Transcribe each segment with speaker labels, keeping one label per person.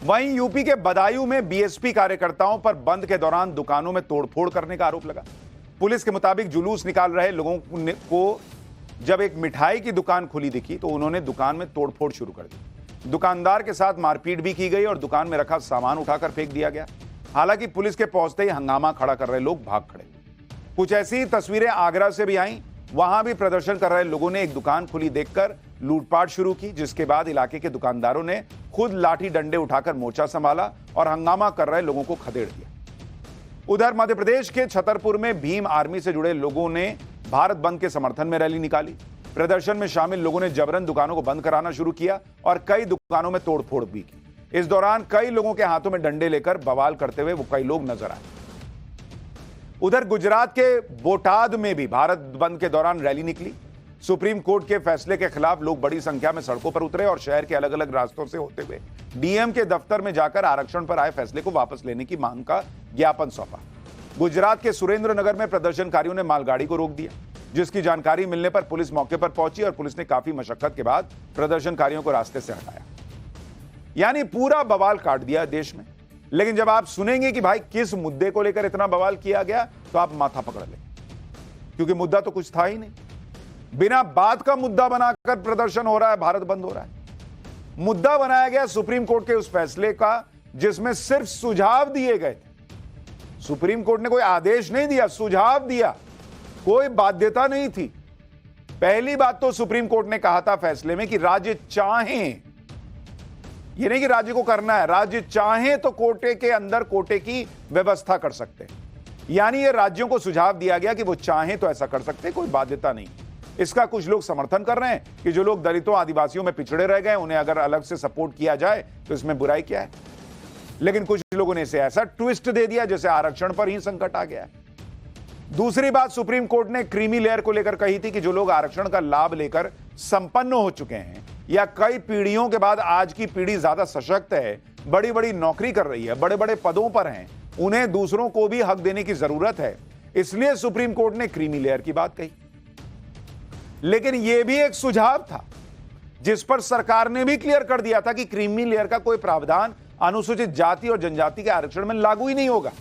Speaker 1: वहीं यूपी के बदायूं में बीएसपी कार्यकर्ताओं पर बंद के दौरान दुकानों में तोड़फोड़ करने का आरोप लगा। पुलिस के मुताबिक जुलूस निकाल रहे लोगों को जब एक मिठाई की दुकान खुली दिखी तो उन्होंने दुकान में तोड़फोड़ शुरू कर दी। दुकानदार के साथ मारपीट भी की गई और दुकान में रखा सामान उठाकर फेंक दिया गया। हालांकि पुलिस के पहुंचते ही हंगामा खड़ा कर रहे लोग भाग खड़े। कुछ ऐसी तस्वीरें आगरा से भी आईं। वहां भी प्रदर्शन कर रहे लोगों ने एक दुकान खुली देखकर लूटपाट शुरू की, जिसके बाद इलाके के दुकानदारों ने खुद लाठी डंडे उठाकर मोर्चा संभाला और हंगामा कर रहे लोगों को खदेड़ दिया। उधर मध्य प्रदेश के छतरपुर में भीम आर्मी से जुड़े लोगों ने भारत बंद के समर्थन में रैली निकाली। प्रदर्शन में शामिल लोगों ने जबरन दुकानों को बंद कराना शुरू किया और कई दुकानों में तोड़फोड़ भी की। इस दौरान कई लोगों के हाथों में डंडे लेकर बवाल करते हुए वो कई लोग नजर आए। उधर गुजरात के बोटाद में भी भारत बंद के दौरान रैली निकली। सुप्रीम कोर्ट के फैसले के खिलाफ लोग बड़ी संख्या में सड़कों पर उतरे और शहर के अलग अलग रास्तों से होते हुए डीएम के दफ्तर में जाकर आरक्षण पर आए फैसले को वापस लेने की मांग का ज्ञापन सौंपा। गुजरात के सुरेंद्र नगर में प्रदर्शनकारियों ने मालगाड़ी को रोक दिया, जिसकी जानकारी मिलने पर पुलिस मौके पर पहुंची और पुलिस ने काफी मशक्कत के बाद प्रदर्शनकारियों को रास्ते से हटाया। यानी पूरा बवाल काट दिया देश में। लेकिन जब आप सुनेंगे कि भाई किस मुद्दे को लेकर इतना बवाल किया गया तो आप माथा पकड़ लें, क्योंकि मुद्दा तो कुछ था ही नहीं। बिना बात का मुद्दा बनाकर प्रदर्शन हो रहा है, भारत बंद हो रहा है। मुद्दा बनाया गया सुप्रीम कोर्ट के उस फैसले का जिसमें सिर्फ सुझाव दिए गए थे। सुप्रीम कोर्ट ने कोई आदेश नहीं दिया, सुझाव दिया, कोई बाध्यता नहीं थी। पहली बात तो सुप्रीम कोर्ट ने कहा था फैसले में कि राज्य चाहें, ये नहीं कि राज्य को करना है, राज्य चाहें तो कोटे के अंदर कोटे की व्यवस्था कर सकते हैं। यानी ये राज्यों को सुझाव दिया गया कि वो चाहें तो ऐसा कर सकते हैं, कोई बाध्यता नहीं। इसका कुछ लोग समर्थन कर रहे हैं कि जो लोग दलितों आदिवासियों में पिछड़े रह गए उन्हें अगर अलग से सपोर्ट किया जाए तो इसमें बुराई क्या है। लेकिन कुछ लोगों ने इसे ऐसा ट्विस्ट दे दिया जैसे आरक्षण पर ही संकट आ गया है। दूसरी बात सुप्रीम कोर्ट ने क्रीमी लेयर को लेकर कही थी कि जो लोग आरक्षण का लाभ लेकर संपन्न हो चुके हैं या कई पीढ़ियों के बाद आज की पीढ़ी ज्यादा सशक्त है, बड़ी बड़ी नौकरी कर रही है, बड़े बड़े पदों पर हैं, उन्हें दूसरों को भी हक देने की जरूरत है। इसलिए सुप्रीम कोर्ट ने क्रीमी लेयर की बात कही। लेकिन यह भी एक सुझाव था जिस पर सरकार ने भी क्लियर कर दिया था कि क्रीमी लेयर का कोई प्रावधान अनुसूचित जाति और जनजाति के आरक्षण में लागू ही नहीं होगा।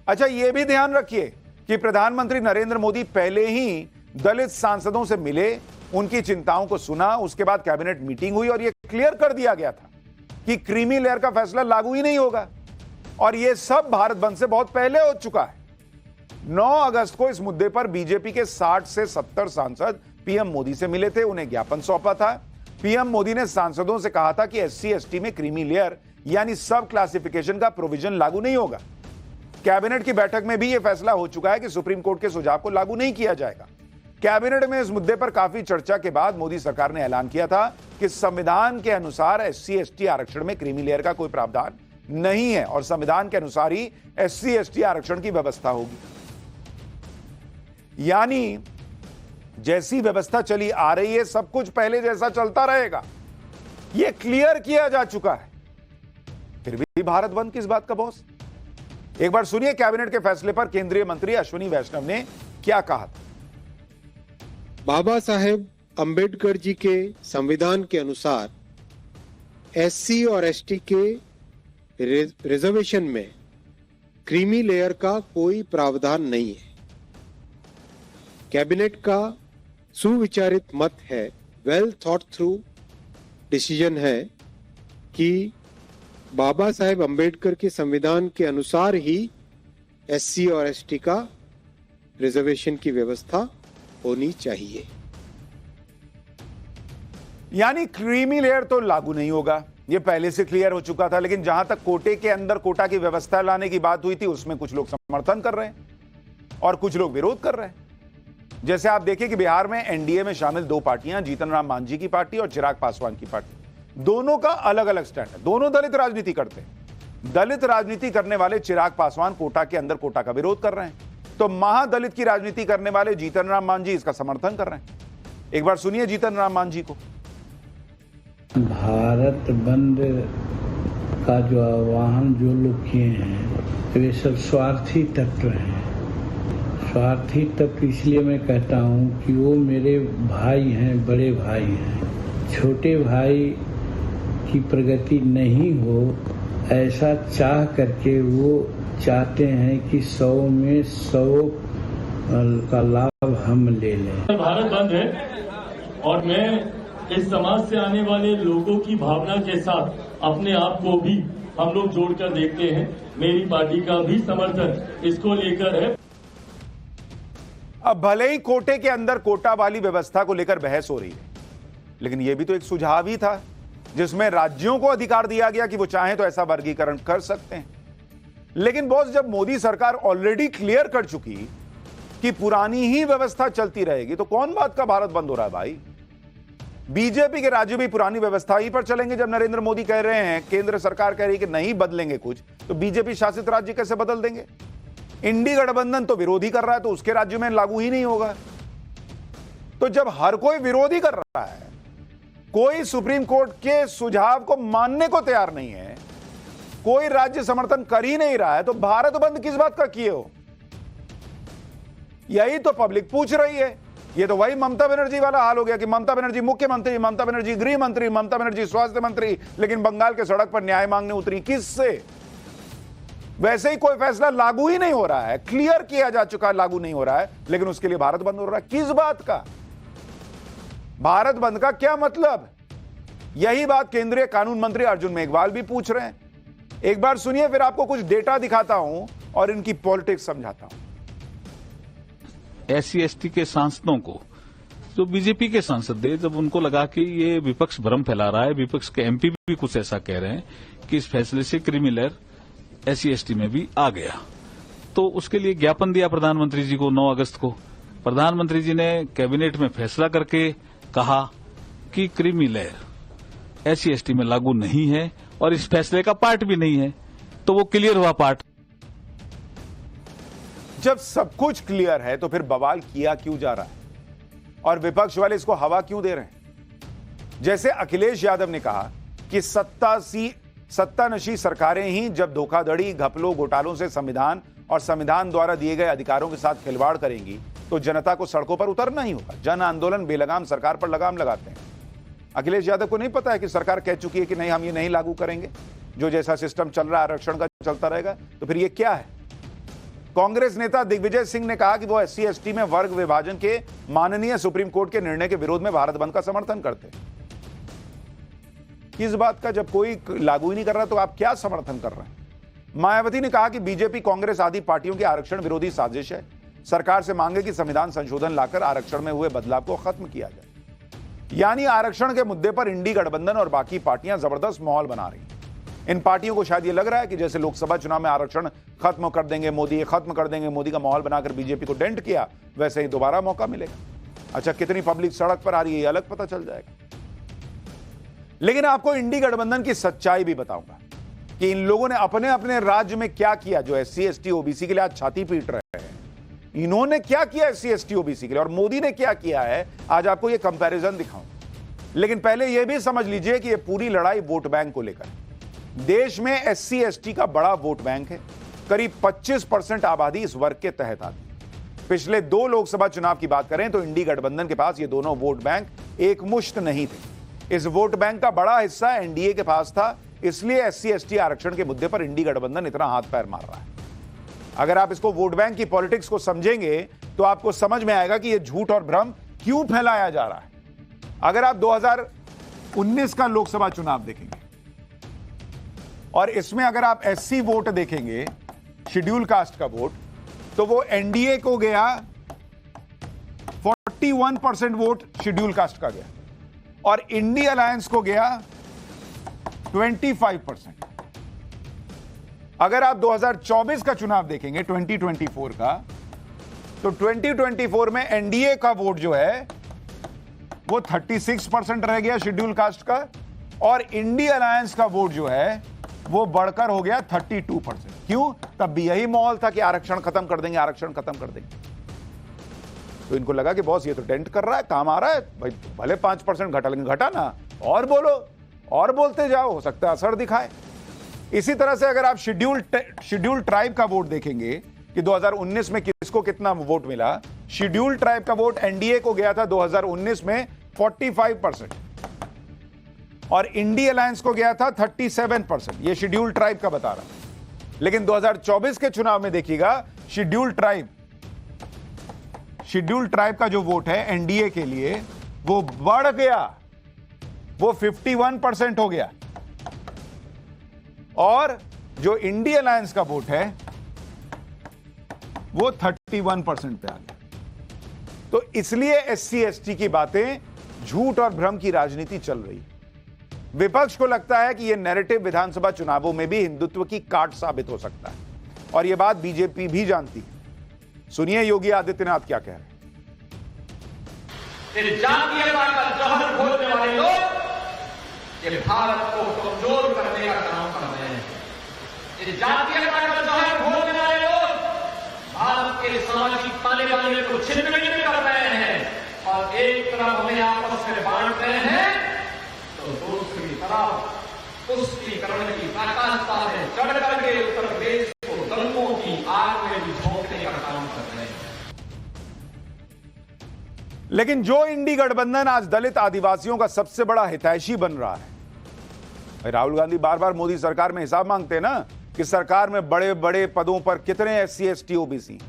Speaker 1: अच्छा, यह भी ध्यान रखिए कि प्रधानमंत्री नरेंद्र मोदी पहले ही दलित सांसदों से मिले, उनकी चिंताओं को सुना, उसके बाद कैबिनेट मीटिंग हुई और यह क्लियर कर दिया गया था कि क्रीमी लेयर का फैसला लागू ही नहीं होगा। और यह सब भारत बंद से बहुत पहले हो चुका है। 9 अगस्त को इस मुद्दे पर बीजेपी के 60 से 70 सांसद पीएम मोदी से मिले थे, उन्हें ज्ञापन सौंपा था। पीएम मोदी ने सांसदों से कहा था कि एससी एसटी में क्रीमी लेयर यानी सब क्लासिफिकेशन का प्रोविजन लागू नहीं होगा। कैबिनेट की बैठक में भी यह फैसला हो चुका है कि सुप्रीम कोर्ट के सुझाव को लागू नहीं किया जाएगा। कैबिनेट में इस मुद्दे पर काफी चर्चा के बाद मोदी सरकार ने ऐलान किया था कि संविधान के अनुसार एससी एसटी आरक्षण में क्रीमी लेयर का कोई प्रावधान नहीं है और संविधान के अनुसार ही एससी एसटी आरक्षण की व्यवस्था होगी। यानी जैसी व्यवस्था चली आ रही है, सब कुछ पहले जैसा चलता रहेगा, यह क्लियर किया जा चुका है। फिर भी भारत बंद किस बात का बॉस? एक बार सुनिए कैबिनेट के फैसले पर केंद्रीय मंत्री अश्विनी वैष्णव ने क्या कहा था।
Speaker 2: बाबा साहेब अंबेडकर जी के संविधान के अनुसार एससी और एसटी के रिजर्वेशन में क्रीमी लेयर का कोई प्रावधान नहीं है। कैबिनेट का सुविचारित मत है, वेल थॉट थ्रू डिसीजन है कि बाबा साहेब अंबेडकर के संविधान के अनुसार ही एससी और एसटी का रिजर्वेशन की व्यवस्था होनी चाहिए।
Speaker 1: यानी क्रीमी लेयर तो लागू नहीं होगा, यह पहले से क्लियर हो चुका था। लेकिन जहां तक कोटे के अंदर कोटा की व्यवस्था लाने की बात हुई थी, उसमें कुछ लोग समर्थन कर रहे हैं और कुछ लोग विरोध कर रहे हैं। जैसे आप देखिए कि बिहार में एनडीए में शामिल 2 पार्टियां, जीतन राम मांझी की पार्टी और चिराग पासवान की पार्टी, दोनों का अलग अलग स्टैंड है। दोनों दलित राजनीति करते हैं। दलित राजनीति करने वाले चिराग पासवान कोटा के अंदर कोटा का विरोध कर रहे हैं, तो महादलित की राजनीति करने वाले जीतन राम मांझी इसका समर्थन कर रहे हैं। एक बार सुनिए जीतन राम मांझी को।
Speaker 3: भारत बंद का जो आह्वान जो लोग किए हैं वे सब स्वार्थी तत्व हैं। स्वार्थी तत्व इसलिए मैं कहता हूँ कि वो मेरे भाई हैं, बड़े भाई हैं। छोटे भाई की प्रगति नहीं हो, ऐसा चाह करके वो चाहते हैं कि 100 में 100 का लाभ हम ले लें।
Speaker 4: भारत बंद है और मैं इस समाज से आने वाले लोगों की भावना के साथ अपने आप को भी हम लोग जोड़कर देखते हैं। मेरी पार्टी का भी समर्थन इसको लेकर है।
Speaker 1: अब भले ही कोटे के अंदर कोटा वाली व्यवस्था को लेकर बहस हो रही है, लेकिन यह भी तो एक सुझाव ही था जिसमें राज्यों को अधिकार दिया गया कि वो चाहें तो ऐसा वर्गीकरण कर सकते हैं। लेकिन बॉस, जब मोदी सरकार ऑलरेडी क्लियर कर चुकी कि पुरानी ही व्यवस्था चलती रहेगी, तो कौन बात का भारत बंद हो रहा है भाई? बीजेपी के राज्य भी पुरानी व्यवस्था ही पर चलेंगे। जब नरेंद्र मोदी कह रहे हैं, केंद्र सरकार कह रही है कि नहीं बदलेंगे कुछ, तो बीजेपी शासित राज्य कैसे बदल देंगे? इंडी गठबंधन तो विरोधी कर रहा है, तो उसके राज्य में लागू ही नहीं होगा। तो जब हर कोई विरोधी कर रहा है, कोई सुप्रीम कोर्ट के सुझाव को मानने को तैयार नहीं है, कोई राज्य समर्थन कर ही नहीं रहा है, तो भारत बंद किस बात का किए हो? यही तो पब्लिक पूछ रही है। ये तो वही ममता बनर्जी वाला हाल हो गया कि ममता बनर्जी मुख्यमंत्री, ममता बनर्जी गृह मंत्री, ममता बनर्जी स्वास्थ्य मंत्री, लेकिन बंगाल के सड़क पर न्याय मांगने उतरी किससे? वैसे ही कोई फैसला लागू ही नहीं हो रहा है, क्लियर किया जा चुका है लागू नहीं हो रहा है, लेकिन उसके लिए भारत बंद हो रहा है। किस बात का भारत बंद का क्या मतलब? यही बात केंद्रीय कानून मंत्री अर्जुन मेघवाल भी पूछ रहे हैं। एक बार सुनिए, फिर आपको कुछ डेटा दिखाता हूं और इनकी पॉलिटिक्स समझाता हूं।
Speaker 5: SC/ST के सांसदों को, जो बीजेपी के सांसद थे, जब उनको लगा कि ये विपक्ष भ्रम फैला रहा है, विपक्ष के MP भी कुछ ऐसा कह रहे हैं कि इस फैसले से क्रिमिनल SC/ST में भी आ गया, तो उसके लिए ज्ञापन दिया प्रधानमंत्री जी को 9 अगस्त को। प्रधानमंत्री जी ने कैबिनेट में फैसला करके कहा कि क्रिमिनल SC/ST में लागू नहीं है और इस फैसले का पार्ट भी नहीं है, तो वो क्लियर हुआ पार्ट।
Speaker 1: जब सब कुछ क्लियर है तो फिर बवाल किया क्यों जा रहा है और विपक्ष वाले इसको हवा क्यों दे रहे हैं? जैसे अखिलेश यादव ने कहा कि सत्तानशी सरकारें ही जब धोखाधड़ी, घपलों, घोटालों से संविधान और संविधान द्वारा दिए गए अधिकारों के साथ खिलवाड़ करेंगी तो जनता को सड़कों पर उतरना ही होगा। जन आंदोलन बेलगाम सरकार पर लगाम लगाते हैं। अखिलेश यादव को नहीं पता है कि सरकार कह चुकी है कि नहीं, हम ये नहीं लागू करेंगे, जो जैसा सिस्टम चल रहा है आरक्षण का चलता रहेगा। तो फिर ये क्या है? कांग्रेस नेता दिग्विजय सिंह ने कहा कि वो SC/ST में वर्ग विभाजन के माननीय सुप्रीम कोर्ट के निर्णय के विरोध में भारत बंद का समर्थन करते हैं। किस बात का? जब कोई लागू ही नहीं कर रहा तो आप क्या समर्थन कर रहे हैं? मायावती ने कहा कि बीजेपी, कांग्रेस आदि पार्टियों की आरक्षण विरोधी साजिश है। सरकार से मांगे कि संविधान संशोधन लाकर आरक्षण में हुए बदलाव को खत्म किया जाए। यानी आरक्षण के मुद्दे पर इंडी गठबंधन और बाकी पार्टियां जबरदस्त माहौल बना रही हैं। इन पार्टियों को शायद ये लग रहा है कि जैसे लोकसभा चुनाव में आरक्षण खत्म कर देंगे मोदी, खत्म कर देंगे मोदी का माहौल बनाकर बीजेपी को डेंट किया, वैसे ही दोबारा मौका मिलेगा। अच्छा, कितनी पब्लिक सड़क पर आ रही है, अलग पता चल जाएगा। लेकिन आपको इंडी गठबंधन की सच्चाई भी बताऊंगा कि इन लोगों ने अपने अपने राज्य में क्या किया। जो SC/ST OBC के लिए आज छाती पीट रहे हैं, इन्होंने क्या किया SC/ST OBC के लिए, और मोदी ने क्या किया है, आज आपको यह कंपैरिजन दिखाऊं। लेकिन पहले यह भी समझ लीजिए कि यह पूरी लड़ाई वोट बैंक को लेकर। देश में SC/ST का बड़ा वोट बैंक है। करीब 25% आबादी इस वर्ग के तहत आती है। पिछले 2 लोकसभा चुनाव की बात करें तो इंडी गठबंधन के पास ये दोनों वोट बैंक एक मुश्त नहीं थे। इस वोट बैंक का बड़ा हिस्सा NDA के पास था, इसलिए SC/ST आरक्षण के मुद्दे पर इंडी गठबंधन इतना हाथ पैर मार रहा है। अगर आप इसको वोट बैंक की पॉलिटिक्स को समझेंगे तो आपको समझ में आएगा कि यह झूठ और भ्रम क्यों फैलाया जा रहा है। अगर आप 2019 का लोकसभा चुनाव देखेंगे और इसमें अगर आप SC वोट देखेंगे, शेड्यूल कास्ट का वोट, तो वो NDA को गया 41% वोट शेड्यूल कास्ट का गया और इंडी अलायंस को गया 25%। अगर आप 2024 का चुनाव देखेंगे, 2024 का, तो 2024 में NDA का वोट जो है वो 36% रह गया शेड्यूल कास्ट का और इंडी अलायंस का वोट जो है वो बढ़कर हो गया 32%। क्यों? तब भी यही माहौल था कि आरक्षण खत्म कर देंगे, आरक्षण खत्म कर देंगे। तो इनको लगा कि बॉस ये तो डेंट कर रहा है, काम आ रहा है भाई, भले 5% घटा, लेकिन घटा ना, और बोलो, और बोलते जाओ, हो सकता है असर दिखाए। इसी तरह से अगर आप शेड्यूल ट्राइब का वोट देखेंगे कि 2019 में किसको कितना वोट मिला, शेड्यूल ट्राइब का वोट NDA को गया था 2019 में 45% और इंडी अलायंस को गया था 37%। ये शेड्यूल्ड ट्राइब का बता रहा है। लेकिन 2024 के चुनाव में देखिएगा शेड्यूल्ड ट्राइब का जो वोट है एनडीए के लिए वो बढ़ गया, वो 51% हो गया। और जो इंडी अलायंस का वोट है वो 31% पे आ गया। तो इसलिए एससी एसटी की बातें झूठ और भ्रम की राजनीति चल रही है। विपक्ष को लगता है कि यह नैरेटिव विधानसभा चुनावों में भी हिंदुत्व की काट साबित हो सकता है, और यह बात बीजेपी भी जानती है। सुनिए योगी आदित्यनाथ क्या कह रहे हैं।
Speaker 6: जातीयता का जहर घोलने वाले लोग ये भारत को कमजोर करने का काम कर रहे हैं। ये जातीयता का जहर घोलने वाले लोग भारत के सामाजिक ताने को छिन्न कर रहे हैं और एक तरफ हमें आपस में बांट रहे हैं, तो दूसरी तरफ तुष्टीकरण की प्रकाशता में चढ़ करके उत्तर प्रदेश को दंगों की आग में भी झोंकने का काम कर रहे हैं।
Speaker 1: लेकिन जो इंडी गठबंधन आज दलित आदिवासियों का सबसे बड़ा हितैषी बन रहा है, राहुल गांधी बार बार मोदी सरकार में हिसाब मांगते हैं ना कि सरकार में बड़े बड़े पदों पर कितने एससी एसटी ओबीसी।